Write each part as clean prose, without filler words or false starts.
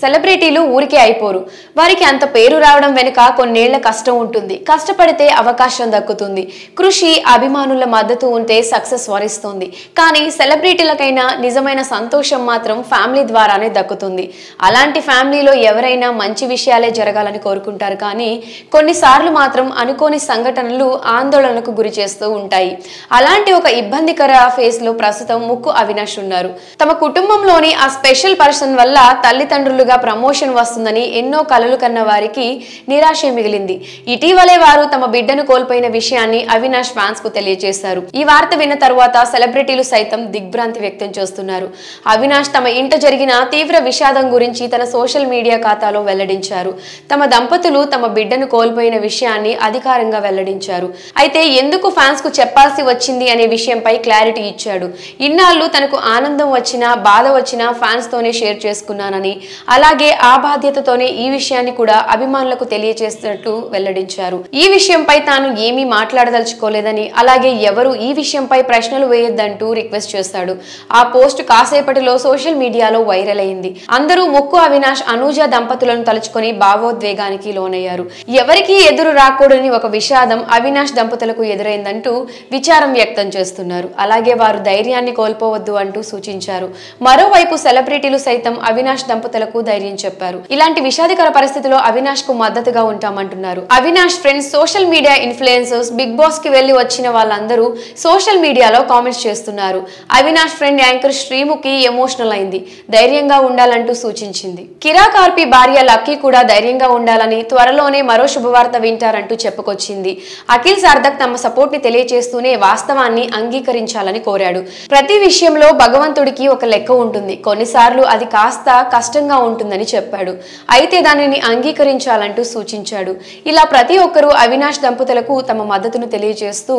సెలబ్రిటీలు ఊరికే అయిపోరు. వారికి అంత పేరు రావడం వెనుక కొన్నేళ్ల కష్టం ఉంటుంది. కష్టపడితే అవకాశం దక్కుతుంది. కృషి, అభిమానుల మద్దతు ఉంటే సక్సెస్ వరిస్తుంది. కానీ సెలబ్రిటీలకైనా నిజమైన సంతోషం మాత్రం ఫ్యామిలీ ద్వారానే దక్కుతుంది. అలాంటి ఫ్యామిలీలో ఎవరైనా మంచి విషయాలే జరగాలని కోరుకుంటారు. కానీ కొన్నిసార్లు మాత్రం అనుకోని సంఘటనలు ఆందోళనకు గురి చేస్తూ ఉంటాయి. అలాంటి ఒక ఇబ్బందికర ఫేజ్ లో ప్రస్తుతం ముక్కు అవినాష్ ఉన్నారు. తమ కుటుంబంలోని ఆ స్పెషల్ పర్సన్ వల్ల తల్లిదండ్రులు ప్రమోషన్ వస్తుందని ఎన్నో కలలు కన్న వారికి నిరాశ మిగిలింది. ఇటీవలే వారు తమ బిడ్డను కోల్పోయిన విషయాన్ని అవినాష్ ఫ్యాన్స్ కు తెలియజేశారు. ఈ వార్త విన్న తరువాత సెలబ్రిటీలు సైతం దిగ్భ్రాంతి వ్యక్తం చేస్తున్నారు. అవినాష్ తమ ఇంట జరిగిన తీవ్ర విషాదం గురించి తన సోషల్ మీడియా ఖాతాలో వెల్లడించారు. తమ దంపతులు తమ బిడ్డను కోల్పోయిన విషయాన్ని అధికారంగా వెల్లడించారు. అయితే ఎందుకు ఫ్యాన్స్ కు చెప్పాల్సి వచ్చింది అనే విషయంపై క్లారిటీ ఇచ్చాడు. ఇన్నాళ్ళు తనకు ఆనందం వచ్చినా బాధ వచ్చినా ఫ్యాన్స్ తోనే షేర్ చేసుకున్నానని, అలాగే ఆ బాధ్యతతోనే ఈ విషయాన్ని కూడా అభిమానులకు తెలియజేస్తున్నట్టు వెల్లడించారు. ఈ విషయంపై తాను ఏమీ మాట్లాడదలుచుకోలేదని, అలాగే ఎవరు ఈ విషయంపై ప్రశ్నలు వేయొద్దంటూ రిక్వెస్ట్ చేశాడు. ఆ పోస్ట్ కాసేపటిలో సోషల్ మీడియాలో వైరల్ అయింది. అందరూ ముక్కు అవినాష్, అనూజ దంపతులను తలుచుకొని భావోద్వేగానికి లోనయ్యారు. ఎవరికీ ఎదురు రాకూడని ఒక విషాదం అవినాష్ దంపతులకు ఎదురైందంటూ విచారం వ్యక్తం చేస్తున్నారు. అలాగే వారు ధైర్యాన్ని కోల్పోవద్దు అంటూ సూచించారు. మరోవైపు సెలబ్రిటీలు సైతం అవినాష్ దంపతులకు ధైర్యం చెప్పారు. ఇలాంటి విషాదకర పరిస్థితిలో అవినాష్ కు మద్దతుగా ఉంటామంటున్నారు. Avinash friends, social media influencers, Bigg Boss కి వెళ్లి వచ్చిన వాళ్ళందరూ సోషల్ మీడియాలో కామెంట్స్ చేస్తున్నారు. Avinash friend anchor Sreemukhi emotional అయింది. ధైర్యంగా ఉండాలంటూ సూచించింది. కిరా కార్పి భార్య లక్కీ కూడా ధైర్యంగా ఉండాలని, త్వరలోనే మరో శుభవార్త వింటారంటూ చెప్పుకొచ్చింది. అఖిల్ సార్థక్ తమ సపోర్ట్ ని తెలియజేస్తూనే వాస్తవాన్ని అంగీకరించాలని కోరాడు. ప్రతి విషయంలో భగవంతుడికి ఒక లెక్క ఉంటుంది. కొన్నిసార్లు అది కాస్త కష్టంగా ఉంటుందని చెప్పాడు. అయితే దానిని అంగీకరించాలంటూ సూచించాడు. ఇలా ప్రతి ఒక్కరూ అవినాష్ దంపతులకు తమ మద్దతును తెలియజేస్తూ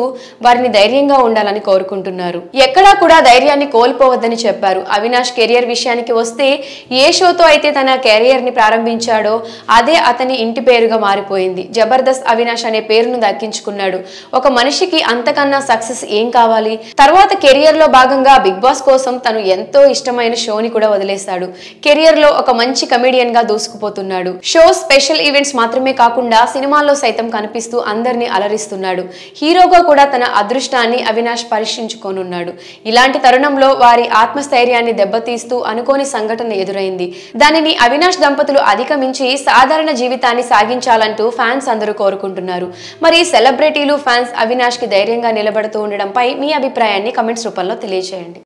వారిని ధైర్యంగా ఉండాలని కోరుకుంటున్నారు. ఎక్కడా కూడా ధైర్యాన్ని కోల్పోవద్దని చెప్పారు. అవినాష్ కెరియర్ విషయానికి వస్తే ఏ షోతో అయితే తన కెరియర్ ని ప్రారంభించాడో అదే అతని ఇంటి పేరుగా మారిపోయింది. జబర్దస్త్ అవినాష్ అనే పేరును దక్కించుకున్నాడు. ఒక మనిషికి అంతకన్నా సక్సెస్ ఏం కావాలి? తర్వాత కెరియర్ లో భాగంగా బిగ్ బాస్ కోసం తను ఎంతో ఇష్టమైన షోని కూడా వదిలేశాడు. కెరియర్ లో ఒక మంచి కమెడియన్ గా దూసుకుపోతున్నాడు. షో, స్పెషల్ ఈవెంట్స్ మాత్రమే కాకుండా సినిమాల్లో సైతం కనిపిస్తూ అందరినీ అలరిస్తున్నాడు. హీరోగా కూడా తన అదృష్టాన్ని అవినాష్ పరీక్షించుకోనున్నాడు. ఇలాంటి తరుణంలో వారి ఆత్మస్థైర్యాన్ని దెబ్బతీస్తూ అనుకోని సంఘటన ఎదురైంది. దానిని అవినాష్ దంపతులు అధిగమించి సాధారణ జీవితాన్ని సాగించాలంటూ ఫ్యాన్స్ అందరూ కోరుకుంటున్నారు. మరి సెలబ్రిటీలు, ఫ్యాన్స్ అవినాష్ కి ధైర్యంగా నిలబడుతూ ఉండడంపై మీ అభిప్రాయాన్ని కమెంట్స్ రూపంలో తెలియజేయండి.